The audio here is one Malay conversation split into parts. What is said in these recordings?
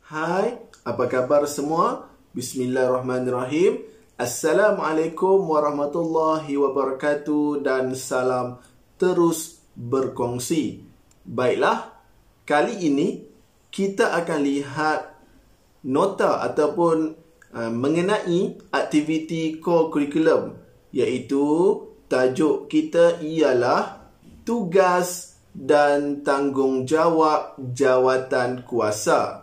Hai, apa khabar semua? Bismillahirrahmanirrahim. Assalamualaikum warahmatullahi wabarakatuh dan salam terus berkongsi. Baiklah, kali ini kita akan lihat nota ataupun mengenai aktiviti core curriculum, iaitu tajuk kita ialah tugas dan tanggungjawab jawatan kuasa.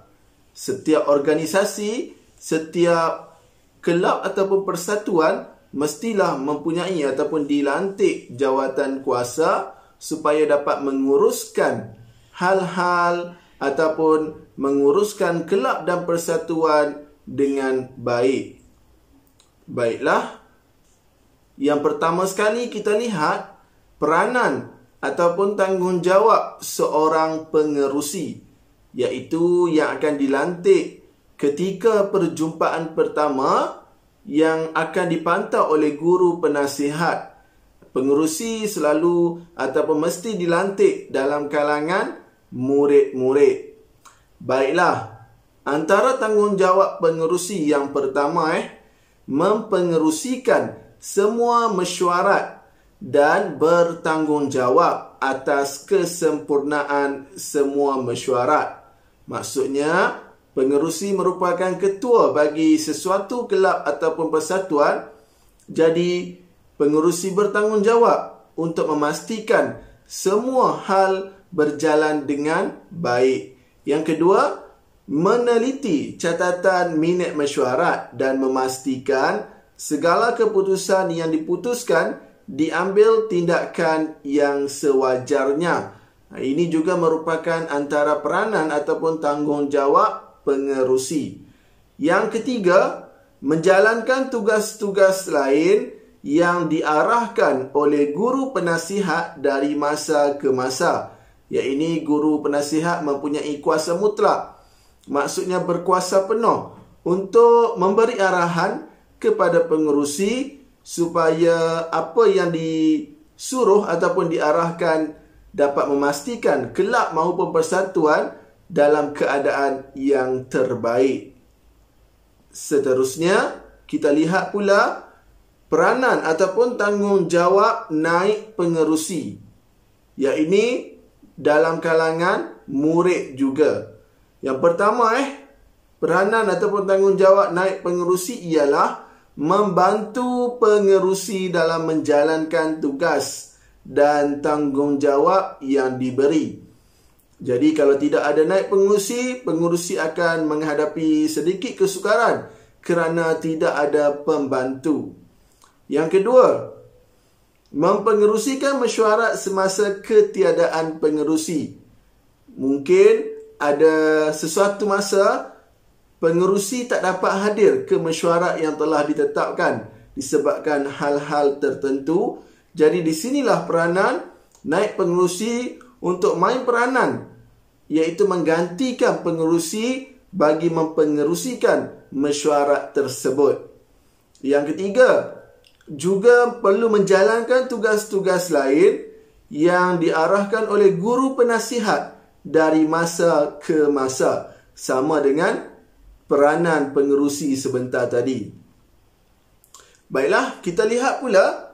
Setiap organisasi, setiap kelab ataupun persatuan mestilah mempunyai ataupun dilantik jawatan kuasa supaya dapat menguruskan hal-hal ataupun menguruskan kelab dan persatuan dengan baik. Baiklah, yang pertama sekali kita lihat peranan ataupun tanggungjawab seorang pengerusi, iaitu yang akan dilantik ketika perjumpaan pertama yang akan dipantau oleh guru penasihat. Pengerusi selalu ataupun mesti dilantik dalam kalangan murid-murid. Baiklah, antara tanggungjawab pengerusi yang pertama mempengerusikan semua mesyuarat dan bertanggungjawab atas kesempurnaan semua mesyuarat. Maksudnya, pengerusi merupakan ketua bagi sesuatu kelab ataupun persatuan. Jadi, pengerusi bertanggungjawab untuk memastikan semua hal berjalan dengan baik. Yang kedua, meneliti catatan minit mesyuarat dan memastikan segala keputusan yang diputuskan diambil tindakan yang sewajarnya. Ini juga merupakan antara peranan ataupun tanggungjawab pengerusi. Yang ketiga, menjalankan tugas-tugas lain yang diarahkan oleh guru penasihat dari masa ke masa. Iaitu guru penasihat mempunyai kuasa mutlak. Maksudnya berkuasa penuh untuk memberi arahan kepada pengerusi supaya apa yang disuruh ataupun diarahkan dapat memastikan kelab maupun persatuan dalam keadaan yang terbaik. Seterusnya, kita lihat pula peranan ataupun tanggungjawab naib pengerusi, iaitu dalam kalangan murid juga. Yang pertama, peranan ataupun tanggungjawab naib pengerusi ialah membantu pengerusi dalam menjalankan tugas dan tanggungjawab yang diberi. Jadi kalau tidak ada naib pengerusi, pengerusi akan menghadapi sedikit kesukaran kerana tidak ada pembantu. Yang kedua, mempengerusikan mesyuarat semasa ketiadaan pengerusi. Mungkin ada sesuatu masa pengerusi tak dapat hadir ke mesyuarat yang telah ditetapkan disebabkan hal-hal tertentu. Jadi di sinilah peranan naib pengerusi untuk main peranan, iaitu menggantikan pengerusi bagi mempengerusikan mesyuarat tersebut. Yang ketiga, juga perlu menjalankan tugas-tugas lain yang diarahkan oleh guru penasihat dari masa ke masa, sama dengan peranan pengerusi sebentar tadi. Baiklah, kita lihat pula.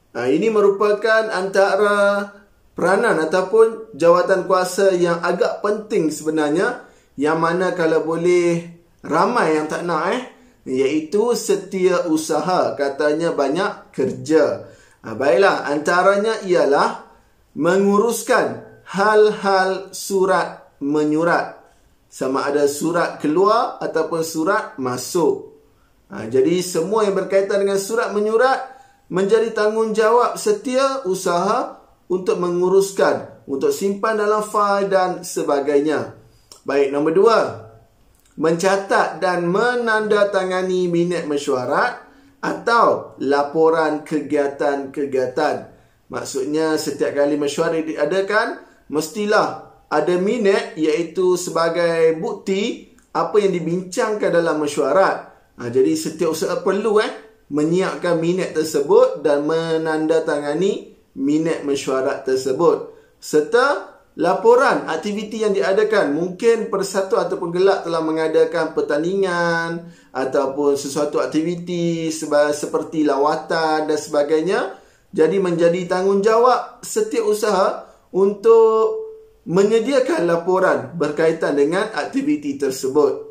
Ini merupakan antara peranan ataupun jawatan kuasa yang agak penting sebenarnya, yang mana kalau boleh ramai yang tak nak iaitu setiausaha. Katanya banyak kerja. Baiklah, antaranya ialah menguruskan hal-hal surat menyurat, sama ada surat keluar ataupun surat masuk. Jadi semua yang berkaitan dengan surat menyurat menjadi tanggungjawab setiausaha untuk menguruskan, untuk simpan dalam fail dan sebagainya. Baik, nombor 2, mencatat dan menandatangani minit mesyuarat atau laporan kegiatan-kegiatan. Maksudnya setiap kali mesyuarat diadakan, mestilah ada minit, iaitu sebagai bukti apa yang dibincangkan dalam mesyuarat. Jadi setiausaha perlu menyiapkan minit tersebut dan menandatangani minit mesyuarat tersebut, serta laporan aktiviti yang diadakan. Mungkin persatuan atau penggelak telah mengadakan pertandingan ataupun sesuatu aktiviti seperti lawatan dan sebagainya. Jadi menjadi tanggungjawab setiap usaha untuk menyediakan laporan berkaitan dengan aktiviti tersebut.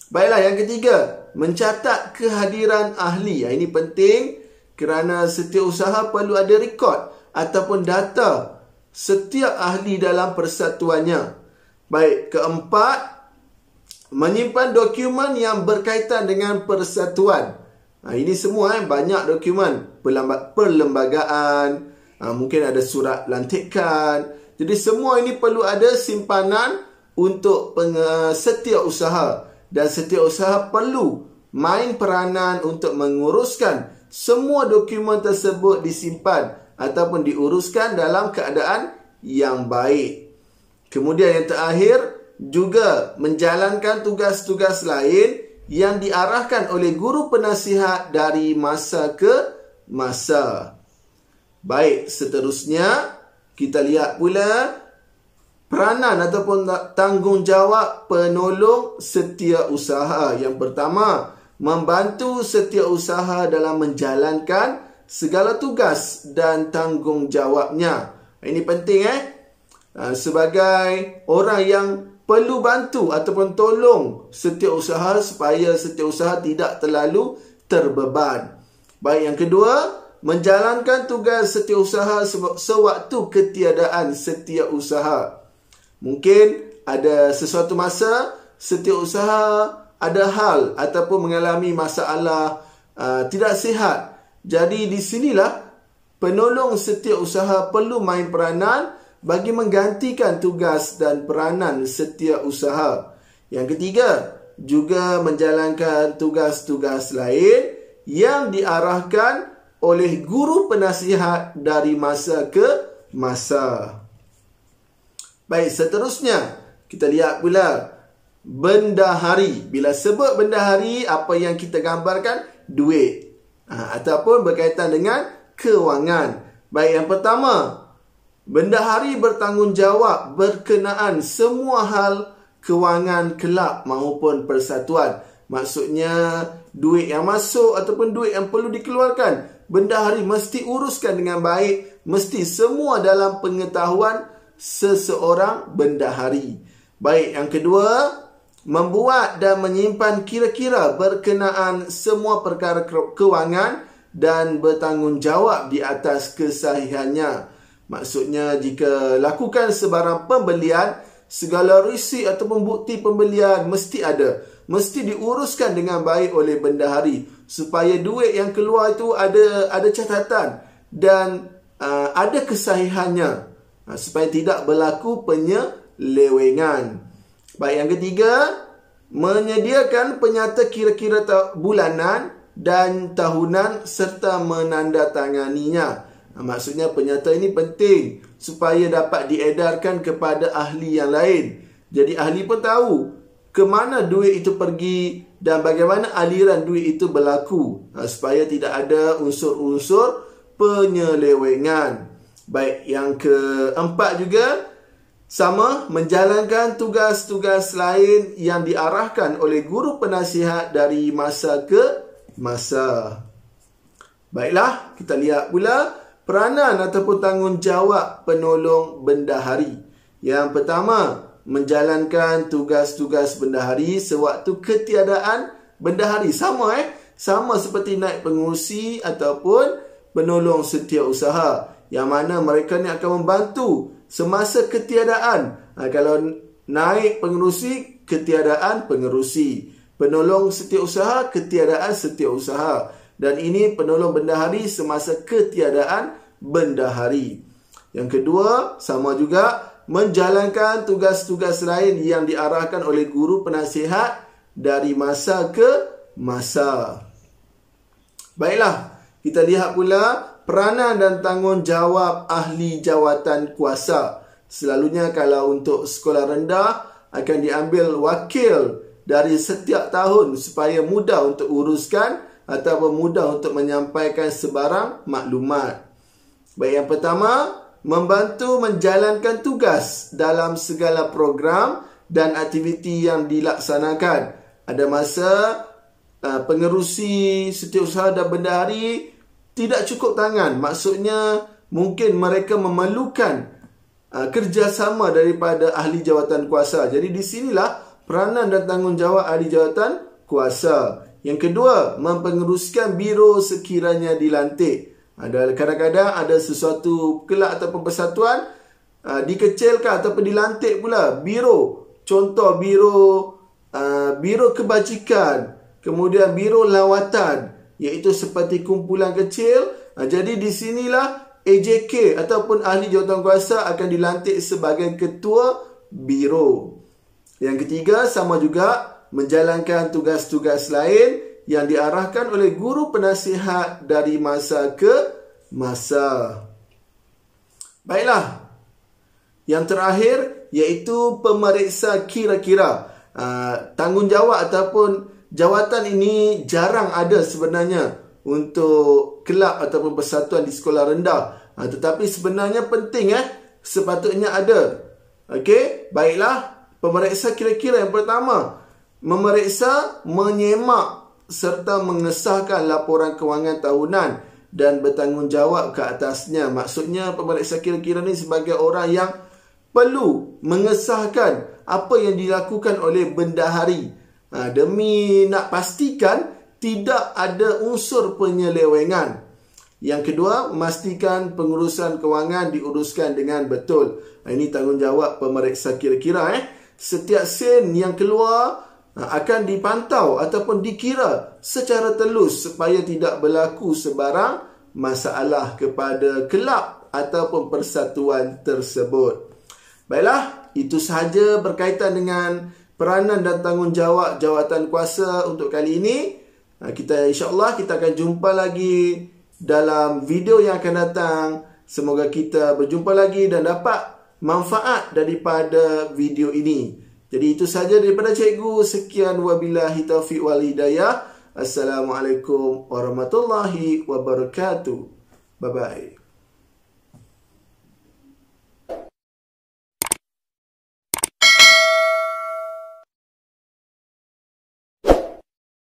Baiklah, yang ketiga, mencatat kehadiran ahli. Ini penting kerana setiap usaha perlu ada rekod ataupun data setiap ahli dalam persatuannya. Baik, keempat, menyimpan dokumen yang berkaitan dengan persatuan. Ini semua banyak dokumen perlembagaan, mungkin ada surat lantikan. Jadi semua ini perlu ada simpanan untuk setiap usaha. Dan setiap usaha perlu main peranan untuk menguruskan semua dokumen tersebut disimpan ataupun diuruskan dalam keadaan yang baik. Kemudian yang terakhir, juga menjalankan tugas-tugas lain yang diarahkan oleh guru penasihat dari masa ke masa. Baik, seterusnya kita lihat pula peranan ataupun tanggungjawab penolong setiausaha. Yang pertama, membantu setiausaha dalam menjalankan segala tugas dan tanggungjawabnya. Ini penting sebagai orang yang perlu bantu ataupun tolong setiausaha supaya setiausaha tidak terlalu terbeban. Baik, yang kedua, menjalankan tugas setiausaha sewaktu ketiadaan setiausaha. Mungkin ada sesuatu masa setiausaha ada hal ataupun mengalami masalah tidak sihat. Jadi di sinilah penolong setiausaha perlu main peranan bagi menggantikan tugas dan peranan setiausaha. Yang ketiga, juga menjalankan tugas-tugas lain yang diarahkan oleh guru penasihat dari masa ke masa. Baik, seterusnya kita lihat pula bendahari. Bila sebut bendahari, apa yang kita gambarkan? Duit. Ataupun berkaitan dengan kewangan. Baik, yang pertama, bendahari bertanggungjawab berkenaan semua hal kewangan kelab maupun persatuan. Maksudnya, duit yang masuk ataupun duit yang perlu dikeluarkan, bendahari mesti uruskan dengan baik. Mesti semua dalam pengetahuan seseorang bendahari. Baik, yang kedua, membuat dan menyimpan kira-kira berkenaan semua perkara kewangan dan bertanggungjawab di atas kesahihannya. Maksudnya, jika lakukan sebarang pembelian, segala resit ataupun bukti pembelian mesti ada. Mesti diuruskan dengan baik oleh bendahari supaya duit yang keluar itu ada catatan dan ada kesahihannya, supaya tidak berlaku penyelewengan. Baik, yang ketiga, menyediakan penyata kira-kira bulanan dan tahunan serta menandatanganinya. Maksudnya penyata ini penting supaya dapat diedarkan kepada ahli yang lain. Jadi ahli pun tahu ke mana duit itu pergi dan bagaimana aliran duit itu berlaku, supaya tidak ada unsur-unsur penyelewengan. Baik, yang keempat juga sama, menjalankan tugas-tugas lain yang diarahkan oleh guru penasihat dari masa ke masa. Baiklah, kita lihat pula peranan ataupun tanggungjawab penolong bendahari. Yang pertama, menjalankan tugas-tugas bendahari sewaktu ketiadaan bendahari. Sama seperti naib pengurusi ataupun penolong setiausaha, yang mana mereka ni akan membantu semasa ketiadaan. Kalau naik pengerusi, ketiadaan pengerusi. Penolong setiausaha, ketiadaan setiausaha. Dan ini penolong bendahari semasa ketiadaan bendahari. Yang kedua, sama juga menjalankan tugas-tugas lain yang diarahkan oleh guru penasihat dari masa ke masa. Baiklah, kita lihat pula peranan dan tanggungjawab ahli jawatan kuasa. Selalunya kalau untuk sekolah rendah akan diambil wakil dari setiap tahun supaya mudah untuk uruskan ataupun mudah untuk menyampaikan sebarang maklumat. Baik, yang pertama, membantu menjalankan tugas dalam segala program dan aktiviti yang dilaksanakan. Ada masa pengerusi setiausaha dan bendahari tidak cukup tangan. Maksudnya mungkin mereka memerlukan kerjasama daripada ahli jawatan kuasa. Jadi di sinilah peranan dan tanggungjawab ahli jawatan kuasa. Yang kedua, mempengeruskan biro sekiranya dilantik. Kadang-kadang ada sesuatu kelab ataupun persatuan dikecilkan ataupun dilantik pula biro. Contoh biro kebajikan, kemudian biro lawatan, iaitu seperti kumpulan kecil. Jadi di sinilah AJK ataupun ahli jawatan kuasa akan dilantik sebagai ketua biro. Yang ketiga, sama juga menjalankan tugas-tugas lain yang diarahkan oleh guru penasihat dari masa ke masa. Baiklah. Yang terakhir iaitu pemeriksa kira-kira. Tanggungjawab ataupun jawatan ini jarang ada sebenarnya untuk kelab ataupun persatuan di sekolah rendah. Tetapi sebenarnya penting sepatutnya ada. Okey, baiklah. Pemeriksa kira-kira yang pertama, memeriksa, menyemak serta mengesahkan laporan kewangan tahunan dan bertanggungjawab ke atasnya. Maksudnya pemeriksa kira-kira ni sebagai orang yang perlu mengesahkan apa yang dilakukan oleh bendahari demi nak pastikan tidak ada unsur penyelewengan. Yang kedua, memastikan pengurusan kewangan diuruskan dengan betul. Ini tanggungjawab pemeriksa kira-kira. Setiap sen yang keluar akan dipantau ataupun dikira secara telus supaya tidak berlaku sebarang masalah kepada kelab ataupun persatuan tersebut. Baiklah, itu sahaja berkaitan dengan peranan dan tanggungjawab jawatan kuasa untuk kali ini. InsyaAllah kita akan jumpa lagi dalam video yang akan datang. Semoga kita berjumpa lagi dan dapat manfaat daripada video ini. Jadi itu sahaja daripada cikgu. Sekian, wabillahi taufiq wal hidayah. Assalamualaikum warahmatullahi wabarakatuh. Bye-bye.